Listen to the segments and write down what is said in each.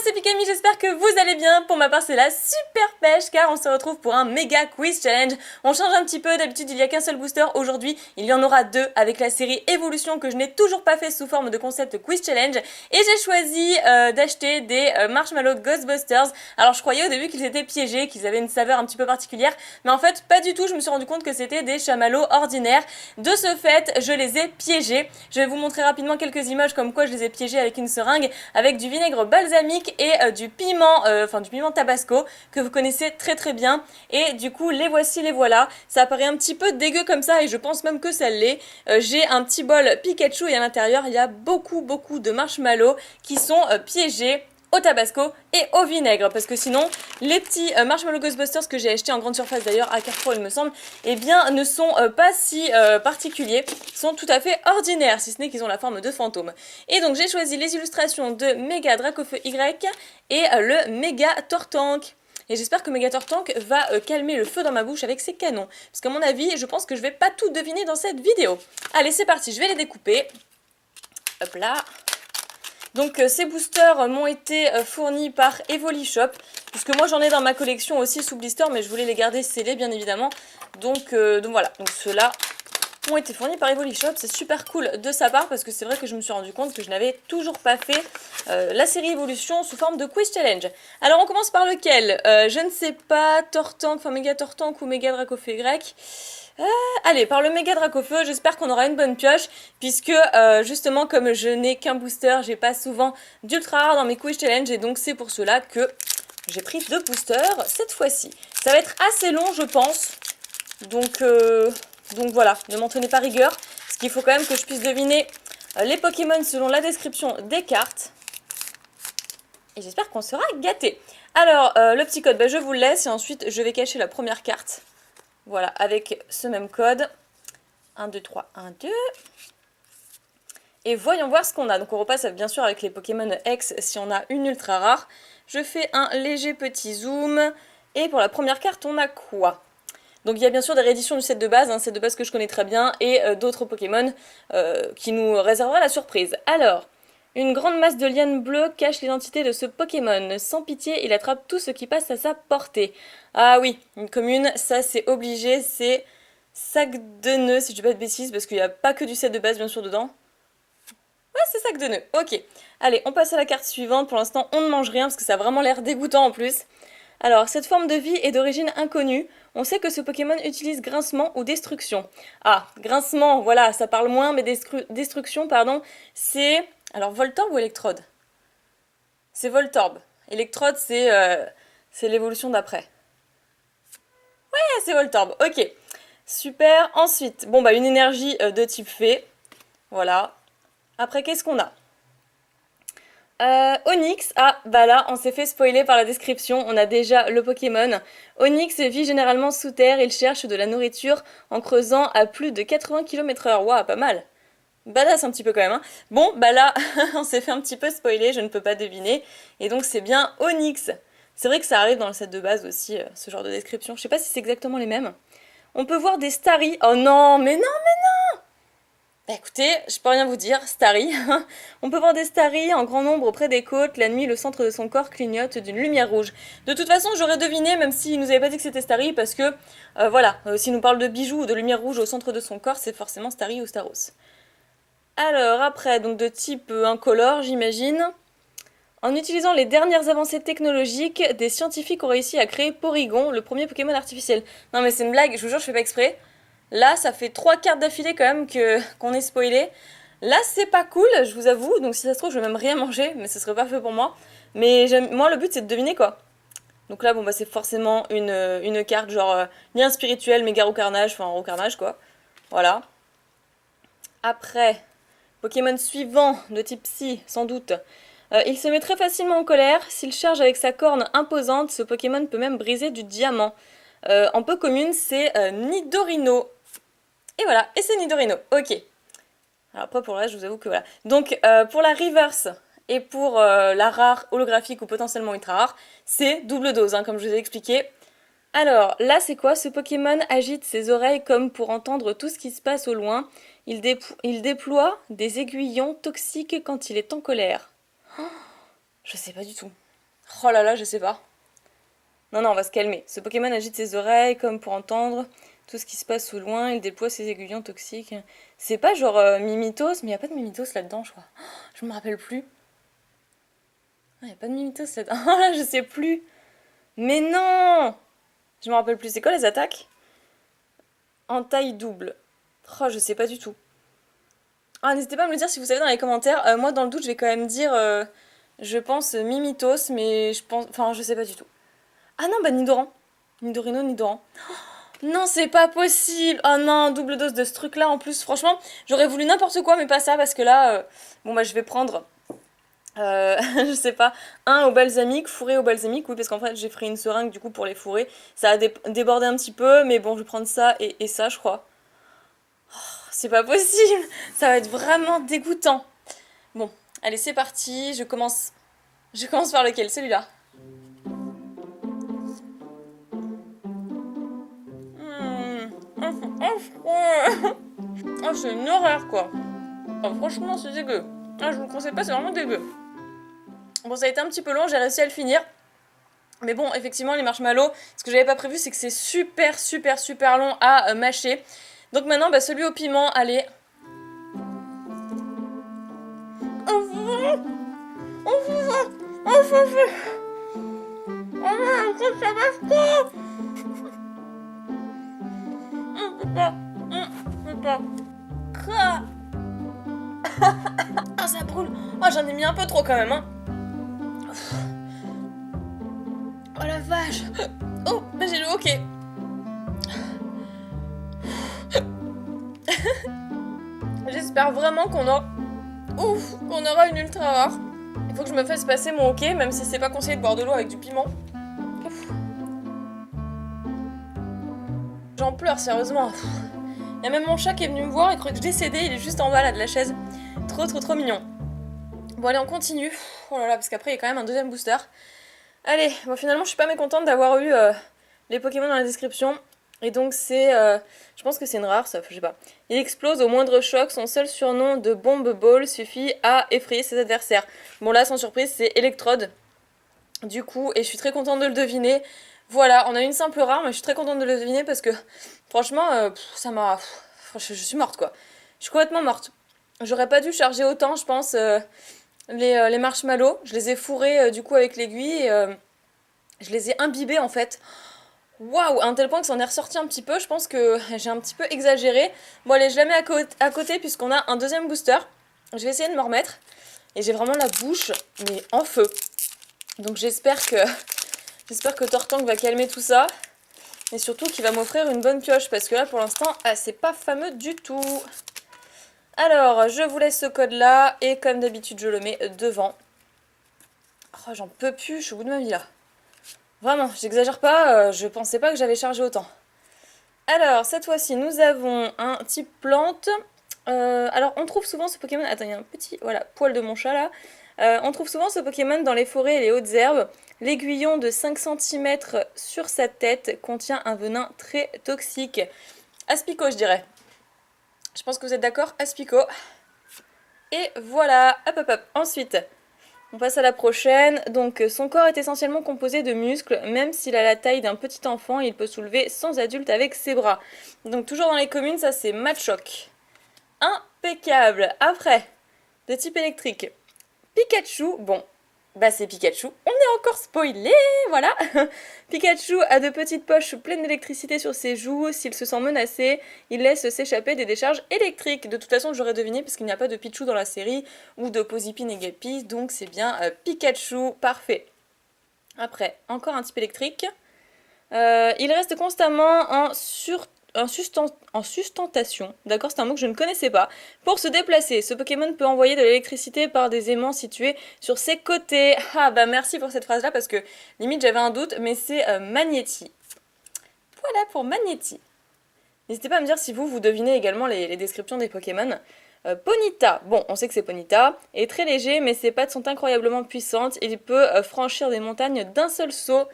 c'est Pikami, j'espère que vous allez bien. Pour ma part, c'est la super pêche car on se retrouve pour un méga quiz challenge. On change un petit peu, d'habitude il n'y a qu'un seul booster. Aujourd'hui, il y en aura deux avec la série Evolution que je n'ai toujours pas fait sous forme de concept quiz challenge. Et j'ai choisi d'acheter des marshmallows Ghostbusters. Alors je croyais au début qu'ils étaient piégés, qu'ils avaient une saveur un petit peu particulière. Mais en fait, pas du tout, je me suis rendu compte que c'était des chamallows ordinaires. De ce fait, je les ai piégés. Je vais vous montrer rapidement quelques images comme quoi je les ai piégés avec une seringue, avec du vinaigre balsamique et du piment tabasco que vous connaissez très très bien. Et du coup, les voici, les voilà. Ça paraît un petit peu dégueu comme ça et je pense même que ça l'est. J'ai un petit bol Pikachu et à l'intérieur, il y a beaucoup de marshmallows qui sont piégés au tabasco et au vinaigre, parce que sinon les petits marshmallow Ghostbusters que j'ai achetés en grande surface d'ailleurs à Carrefour il me semble, eh bien ne sont pas si particuliers, sont tout à fait ordinaires, si ce n'est qu'ils ont la forme de fantômes. Et donc j'ai choisi les illustrations de Mega Dracofeu Y et le Mega Tortank. Et j'espère que Mega Tortank va calmer le feu dans ma bouche avec ses canons, parce qu'à mon avis je pense que je vais pas tout deviner dans cette vidéo. Allez c'est parti, je vais les découper. Hop là. Donc ces boosters m'ont été fournis par Evolishop, puisque moi j'en ai dans ma collection aussi sous blister, mais je voulais les garder scellés bien évidemment. Donc voilà, donc ceux-là ont été fournis par Evolishop, c'est super cool de sa part, parce que c'est vrai que je me suis rendu compte que je n'avais toujours pas fait la série Evolution sous forme de quiz challenge. Alors on commence par lequel je ne sais pas, Tortank, enfin Mega Tortank ou Mega Dracofeu Y. Allez, par le méga Dracofeu, j'espère qu'on aura une bonne pioche, puisque justement comme je n'ai qu'un booster, j'ai pas souvent d'ultra rare dans mes quiz challenge, et donc c'est pour cela que j'ai pris deux boosters cette fois-ci. Ça va être assez long je pense, donc voilà, ne m'en tenez pas rigueur, parce qu'il faut quand même que je puisse deviner les Pokémon selon la description des cartes. Et j'espère qu'on sera gâtés. Alors, le petit code, je vous le laisse, et ensuite je vais cacher la première carte. Voilà, avec ce même code. 1, 2, 3, 1, 2. Et voyons voir ce qu'on a. Donc on repasse bien sûr avec les Pokémon X si on a une ultra rare. Je fais un léger petit zoom. Et pour la première carte, on a quoi? Donc il y a bien sûr des rééditions du set de base, un set de base que je connais très bien, et d'autres Pokémon qui nous réservera la surprise. Alors, une grande masse de lianes bleues cache l'identité de ce Pokémon. Sans pitié, il attrape tout ce qui passe à sa portée. Ah oui, une commune, ça c'est obligé, c'est sac de nœuds, si je dis pas de bêtises, parce qu'il n'y a pas que du set de base bien sûr dedans. Ouais, c'est sac de nœuds, ok. Allez, on passe à la carte suivante. Pour l'instant, on ne mange rien, parce que ça a vraiment l'air dégoûtant en plus. Alors, cette forme de vie est d'origine inconnue. On sait que ce Pokémon utilise grincement ou destruction. Ah, grincement, voilà, ça parle moins, mais destruction, pardon, c'est... Alors, Voltorb ou Electrode? C'est Voltorb. Electrode, c'est l'évolution d'après. Ouais, c'est Voltorb, ok. Super, ensuite, bon bah une énergie de type fée. Voilà. Après, qu'est-ce qu'on a? Onix, ah bah là on s'est fait spoiler par la description, on a déjà le Pokémon. Onix vit généralement sous terre, il cherche de la nourriture en creusant à plus de 80 km/h, waouh pas mal. Badass un petit peu quand même hein. Bon bah là on s'est fait un petit peu spoiler, je ne peux pas deviner, et donc c'est bien Onix. C'est vrai que ça arrive dans le set de base aussi, ce genre de description, je sais pas si c'est exactement les mêmes. On peut voir des Starry, oh non mais non. Bah écoutez, je peux rien vous dire, Starry. On peut voir des Starry en grand nombre auprès des côtes. La nuit, le centre de son corps clignote d'une lumière rouge. De toute façon, j'aurais deviné, même s'il nous avait pas dit que c'était Starry, parce que, s'il nous parle de bijoux ou de lumière rouge au centre de son corps, c'est forcément Starry ou Staros. Alors, après, donc de type incolore, j'imagine. En utilisant les dernières avancées technologiques, des scientifiques ont réussi à créer Porygon, le premier Pokémon artificiel. Non mais c'est une blague, je vous jure, je fais pas exprès. Là, ça fait 3 cartes d'affilée quand même qu'on est spoilé. Là, c'est pas cool, je vous avoue. Donc si ça se trouve, je vais même rien manger, mais ce serait pas fait pour moi. Mais moi, le but, c'est de deviner quoi. Donc là, bon, bah c'est forcément une carte genre lien spirituel, méga Roucarnage, enfin Roucarnage quoi. Voilà. Après, Pokémon suivant de type Psy, sans doute. Il se met très facilement en colère. S'il charge avec sa corne imposante, ce Pokémon peut même briser du diamant. En peu commune, c'est Nidorino. Et voilà, et c'est Nidorino, ok. Alors après pour le reste, je vous avoue que voilà. Donc pour la reverse et pour la rare, holographique ou potentiellement ultra rare, c'est double dose, hein, comme je vous ai expliqué. Alors là c'est quoi? Ce Pokémon agite ses oreilles comme pour entendre tout ce qui se passe au loin. Il déploie des aiguillons toxiques quand il est en colère. Je sais pas du tout. Oh là là, je sais pas. Non, non, on va se calmer. Ce Pokémon agite ses oreilles comme pour entendre tout ce qui se passe au loin. Il déploie ses aiguillons toxiques. C'est pas genre Mimitos, mais il a pas de Mimitos là-dedans, je crois. Oh, je me rappelle plus. Il a pas de Mimitos là-dedans. Oh là, je sais plus. Mais non! Je me rappelle plus. C'est quoi les attaques? En taille double. Oh, je sais pas du tout. Ah, n'hésitez pas à me le dire si vous savez dans les commentaires. Moi, dans le doute, je vais quand même dire, je pense Mimitos, mais je pense, enfin, je sais pas du tout. Ah non, bah Nidoran. Nidorino, Nidoran. Non, c'est pas possible. Oh non, double dose de ce truc-là. En plus, franchement, j'aurais voulu n'importe quoi, mais pas ça, parce que là, bon bah, je vais prendre, je sais pas, un au balsamique, fourré au balsamique. Oui, parce qu'en fait, j'ai pris une seringue du coup pour les fourrer. Ça a débordé un petit peu, mais bon, je vais prendre ça et ça, je crois. C'est pas possible. Ça va être vraiment dégoûtant. Bon, allez, c'est parti. Je commence. Je commence par lequel? Celui-là. Oh, c'est une horreur, quoi. Oh, franchement, c'est dégueu. Ah, je vous le conseille pas, c'est vraiment dégueu. Bon, ça a été un petit peu long, j'ai réussi à le finir. Mais bon, effectivement, les marshmallows, ce que j'avais pas prévu, c'est que c'est super, super, super long à mâcher. Donc maintenant, bah, celui au piment, allez. Ah, ça brûle. Oh, j'en ai mis un peu trop quand même, hein. Oh la vache. Oh, bah j'ai le hockey. J'espère vraiment qu'on aura une ultra rare. Il faut que je me fasse passer mon hockey, même si c'est pas conseillé de boire de l'eau avec du piment. Ouf. J'en pleure, sérieusement. Il y a même mon chat qui est venu me voir, il croit que je décédais, il est juste en bas là de la chaise. Trop trop trop mignon. Bon allez, on continue. Oh là là, parce qu'après il y a quand même un deuxième booster. Allez, bon finalement je suis pas mécontente d'avoir eu les Pokémon dans la description. Et donc c'est, je pense que c'est une rare, ça, je sais pas. Il explose au moindre choc, son seul surnom de Bomb Ball suffit à effrayer ses adversaires. Bon là, sans surprise, c'est Electrode. Du coup, et je suis très contente de le deviner. Voilà, on a une simple rare, mais je suis très contente de le deviner parce que franchement, ça m'a... Je suis morte quoi. Je suis complètement morte. J'aurais pas dû charger autant, je pense, les marshmallows. Je les ai fourrés du coup avec l'aiguille et je les ai imbibés en fait. Waouh, à un tel point que ça en est ressorti un petit peu. Je pense que j'ai un petit peu exagéré. Bon allez, je la mets à côté puisqu'on a un deuxième booster. Je vais essayer de me remettre. Et j'ai vraiment la bouche, mais en feu. Donc j'espère que Tortank va calmer tout ça. Et surtout qu'il va m'offrir une bonne pioche. Parce que là, pour l'instant, c'est pas fameux du tout. Alors, je vous laisse ce code-là. Et comme d'habitude, je le mets devant. Oh, j'en peux plus. Je suis au bout de ma vie, là. Vraiment, j'exagère pas. Je pensais pas que j'avais chargé autant. Alors, cette fois-ci, nous avons un type plante. Alors, on trouve souvent ce Pokémon... Attends, il y a un petit voilà, poil de mon chat, là. On trouve souvent ce Pokémon dans les forêts et les hautes herbes. L'aiguillon de 5 cm sur sa tête contient un venin très toxique. Aspico, je dirais. Je pense que vous êtes d'accord, Aspico. Et voilà, hop hop hop. Ensuite, on passe à la prochaine. Donc, son corps est essentiellement composé de muscles. Même s'il a la taille d'un petit enfant, il peut soulever 100 adultes avec ses bras. Donc, toujours dans les communes, ça c'est Machoc. Impeccable. Après, de type électrique. Pikachu, bon, bah c'est Pikachu, on est encore spoilé, voilà. Pikachu a de petites poches pleines d'électricité sur ses joues, s'il se sent menacé, il laisse s'échapper des décharges électriques. De toute façon, j'aurais deviné puisqu'il n'y a pas de Pichu dans la série, ou de Posipine et Guépis, donc c'est bien Pikachu, parfait. Après, encore un type électrique. Il reste constamment en sustentation, d'accord, c'est un mot que je ne connaissais pas. Pour se déplacer, ce Pokémon peut envoyer de l'électricité par des aimants situés sur ses côtés. Ah bah merci pour cette phrase-là parce que limite j'avais un doute, mais c'est Magnéti. Voilà pour Magnéti. N'hésitez pas à me dire si vous devinez également les descriptions des Pokémon. Ponyta, bon on sait que c'est Ponyta, est très léger mais ses pattes sont incroyablement puissantes, il peut franchir des montagnes d'un seul saut.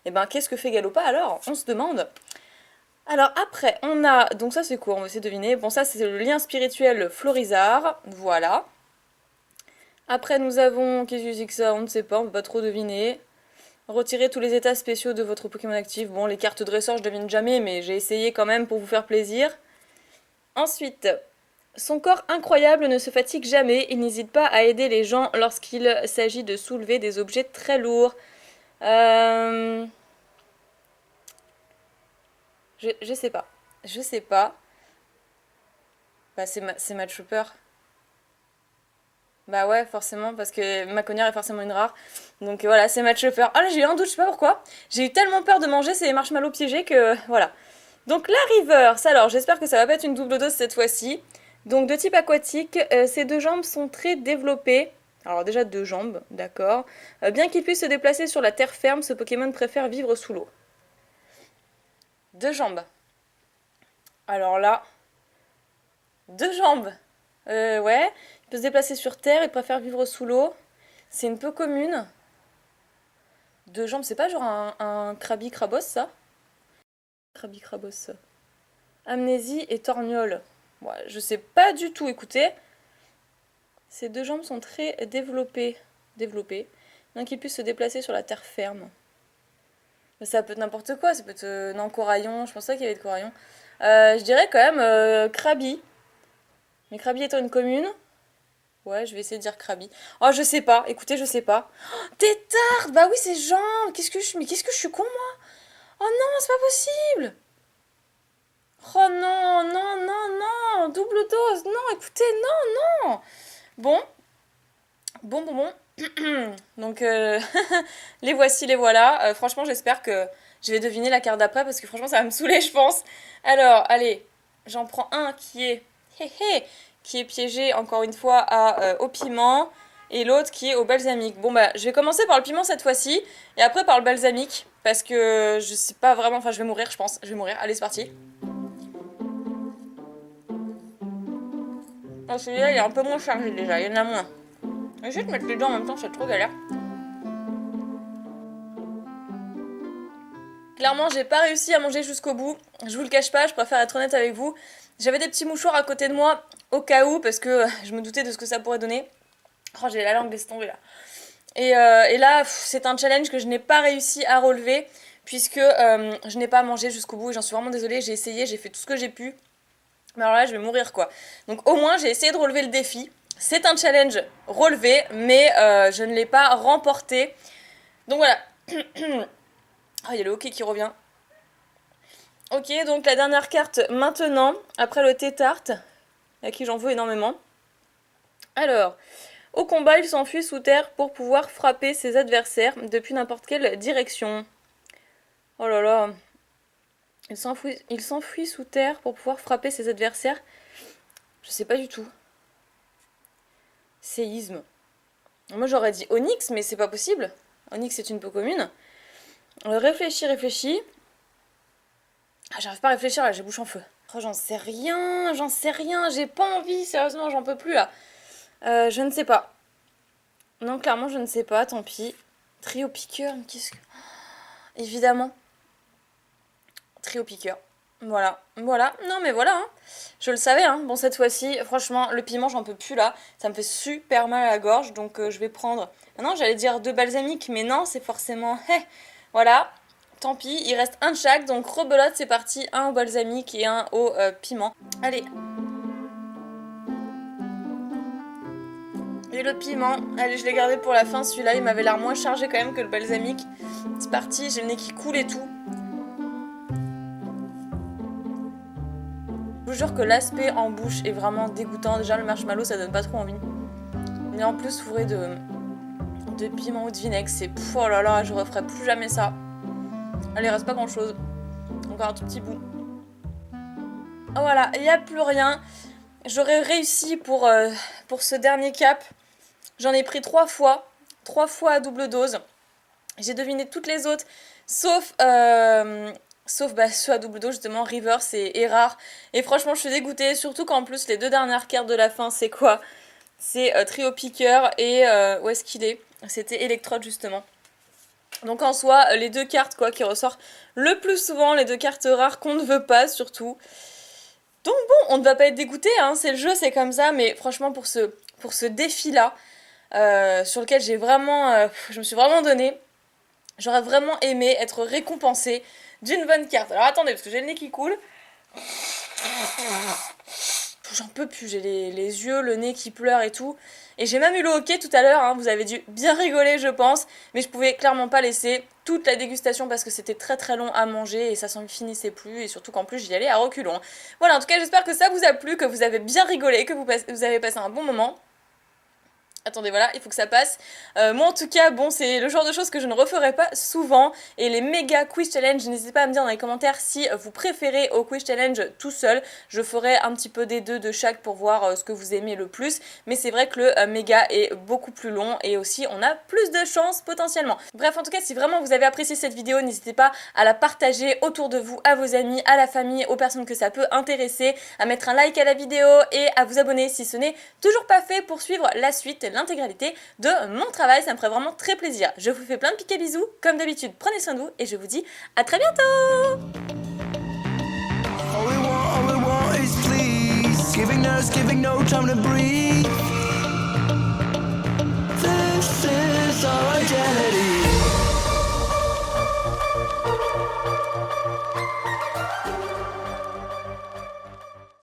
Et ben qu'est-ce que fait Galopa alors? On se demande. Alors après, on a... Donc ça c'est quoi? On va essayer de deviner. Bon ça c'est le lien spirituel Florizard. Voilà. Après nous avons... Qu'est-ce que c'est que ça? On ne sait pas, on ne peut pas trop deviner. Retirez tous les états spéciaux de votre Pokémon actif. Bon, les cartes dresseurs, je devine jamais, mais j'ai essayé quand même pour vous faire plaisir. Ensuite, son corps incroyable ne se fatigue jamais. Il n'hésite pas à aider les gens lorsqu'il s'agit de soulever des objets très lourds. Je sais pas. Je sais pas. Bah, c'est Mad Trooper. Bah ouais, forcément, parce que Maconière est forcément une rare. Donc voilà, c'est Mad Trooper. Ah là, j'ai eu un doute, je sais pas pourquoi. J'ai eu tellement peur de manger ces marshmallows piégés que voilà. Donc la Reverse, alors j'espère que ça va pas être une double dose cette fois-ci. Donc de type aquatique, ses deux jambes sont très développées. Alors déjà deux jambes, d'accord. Bien qu'il puisse se déplacer sur la terre ferme, ce Pokémon préfère vivre sous l'eau. Deux jambes. Alors là, deux jambes. Ouais, il peut se déplacer sur terre, il préfère vivre sous l'eau. C'est une peu commune. Deux jambes, c'est pas genre un Krabi-Krabos ça? Krabi-Krabos. Amnésie et torgnole. Ouais, je sais pas du tout, écoutez. Ces deux jambes sont très développées. Bien qu'il puisse se déplacer sur la terre ferme. Mais ça peut être n'importe quoi, ça peut être... non, coraillon, je pensais qu'il y avait de coraillon. Je dirais quand même Krabi. Mais Krabi étant une commune... Ouais, je vais essayer de dire Krabi. Oh, je sais pas, écoutez, je sais pas. Oh, Tétard. Bah oui, c'est Jean. Mais qu'est-ce que je suis con, moi. Oh non, c'est pas possible. Oh non, non, non, non. Double dose. Non, écoutez, non, non. Bon. Bon. Donc, les voici, les voilà. Franchement, j'espère que je vais deviner la carte d'après parce que franchement, ça va me saouler, je pense. Alors, allez, j'en prends un qui est... qui est piégé, encore une fois, au piment. Et l'autre qui est au balsamique. Bon, bah, je vais commencer par le piment cette fois-ci. Et après par le balsamique. Parce que je sais pas vraiment... Enfin, je vais mourir, je pense. Je vais mourir. Allez, c'est parti. Oh, celui-là, il est un peu moins chargé déjà. Il y en a moins. Je vais te mettre les deux en même temps, c'est trop galère. Clairement, j'ai pas réussi à manger jusqu'au bout. Je vous le cache pas, je préfère être honnête avec vous. J'avais des petits mouchoirs à côté de moi, au cas où, parce que je me doutais de ce que ça pourrait donner. Oh, j'ai la langue laisse tomber là. Et là, c'est un challenge que je n'ai pas réussi à relever, puisque je n'ai pas mangé jusqu'au bout. Et j'en suis vraiment désolée, j'ai essayé, j'ai fait tout ce que j'ai pu. Mais alors là, je vais mourir quoi. Donc au moins, j'ai essayé de relever le défi. C'est un challenge relevé, mais je ne l'ai pas remporté. Donc voilà. Ah, il y a le hockey qui revient. Ok, donc la dernière carte maintenant, après le Tétarte, à qui j'en veux énormément. Alors, au combat, il s'enfuit sous terre pour pouvoir frapper ses adversaires depuis n'importe quelle direction. Oh là là. Il s'enfuit sous terre pour pouvoir frapper ses adversaires. Je sais pas du tout. Séisme. Moi j'aurais dit Onyx, mais c'est pas possible. Onyx c'est une peu commune. Réfléchis. Ah, j'arrive pas à réfléchir là, j'ai bouche en feu. Oh, j'en sais rien, j'ai pas envie, sérieusement, j'en peux plus là. Je ne sais pas. Non, clairement, je ne sais pas, tant pis. Trio piqueur, mais qu'est-ce que... Évidemment. Trio piqueur. Voilà. Non, mais voilà, hein. Je le savais, hein. Bon, cette fois-ci, franchement, le piment, j'en peux plus là. Ça me fait super mal à la gorge, donc je vais prendre... Non, j'allais dire deux balsamiques, mais non, c'est forcément... Voilà. Tant pis, il reste un de chaque, donc rebelote, c'est parti. Un au balsamique et un au piment. Allez. Et le piment, allez, je l'ai gardé pour la fin, celui-là, il m'avait l'air moins chargé quand même que le balsamique. C'est parti, j'ai le nez qui coule et tout. Je vous jure que l'aspect en bouche est vraiment dégoûtant. Déjà, le marshmallow, ça donne pas trop envie. Mais en plus, fourré de piment ou de vinaigre, c'est... Oh là là, je referai plus jamais ça. Allez, il reste pas grand-chose. Encore un tout petit bout. Oh voilà, il n'y a plus rien. J'aurais réussi pour ce dernier cap. J'en ai pris 3 fois. 3 fois à double dose. J'ai deviné toutes les autres, sauf ceux à double dose, justement, Reverse et Rare. Et franchement, je suis dégoûtée, surtout qu'en plus, les 2 dernières cartes de la fin, c'est quoi? C'est Trio Piqueur et... où est-ce qu'il est? C'était Electrode, justement. Donc en soi, les 2 cartes quoi qui ressortent le plus souvent, les 2 cartes rares qu'on ne veut pas, surtout. Donc bon, on ne va pas être dégoûté, hein, c'est le jeu, c'est comme ça, mais franchement, pour ce défi-là, sur lequel j'ai vraiment... je me suis vraiment donnée, J'aurais vraiment aimé être récompensée d'une bonne carte. Alors attendez, parce que j'ai le nez qui coule. J'en peux plus, j'ai les yeux, le nez qui pleure et tout. Et j'ai même eu le hockey tout à l'heure, hein, vous avez dû bien rigoler je pense. Mais je pouvais clairement pas laisser toute la dégustation parce que c'était très très long à manger et ça s'en finissait plus. Et surtout qu'en plus j'y allais à reculons. Voilà, en tout cas j'espère que ça vous a plu, que vous avez bien rigolé, que vous avez passé un bon moment. Attendez, voilà, il faut que ça passe. Moi, en tout cas, bon, c'est le genre de choses que je ne referai pas souvent. Et les méga quiz challenge, n'hésitez pas à me dire dans les commentaires si vous préférez au quiz challenge tout seul. Je ferai un petit peu des deux de chaque pour voir ce que vous aimez le plus. Mais c'est vrai que le méga est beaucoup plus long et aussi on a plus de chance potentiellement. Bref, en tout cas, si vraiment vous avez apprécié cette vidéo, n'hésitez pas à la partager autour de vous, à vos amis, à la famille, aux personnes que ça peut intéresser, à mettre un like à la vidéo et à vous abonner si ce n'est toujours pas fait pour suivre la suite, l'intégralité de mon travail, ça me ferait vraiment très plaisir. Je vous fais plein de piquets bisous, comme d'habitude, prenez soin de vous et je vous dis à très bientôt. All we want is please, giving no time to breathe.